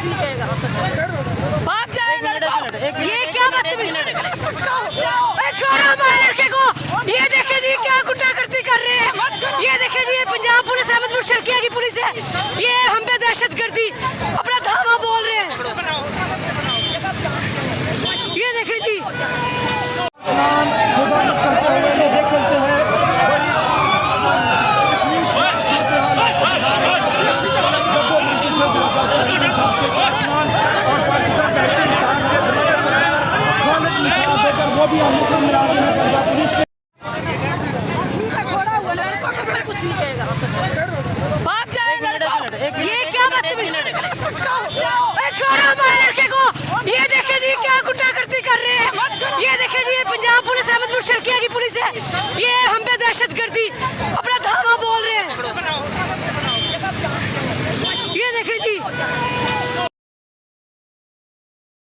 कुछ नहीं कहेगा, भाग जाएगा। ये क्या बदतमीज लड़के को, ये देखे जी क्या गुंडागर्दी कर रहे हैं, ये देखे जी ये पंजाब पुलिस अहमदपुर शर्किया की पुलिस है, ये हम पे दहशतगर्दी अपना धावा बोल रहे हैं। ये देखे जी देख सकते हैं और पाकिस्तान वो भी हम मिला रहे हैं कुछ नहीं कहेगा, भाग जाएगा। ये क्या बदतमीज लड़के को, ये देखे जी क्या गुंडागर्दी कर रहे हैं, ये देखे जी ये पंजाब पुलिस अहमदपुर शर्किया की पुलिस है, ये हम पे दहशतगर्दी अपना धावा बोल रहे हैं। ये देखे जी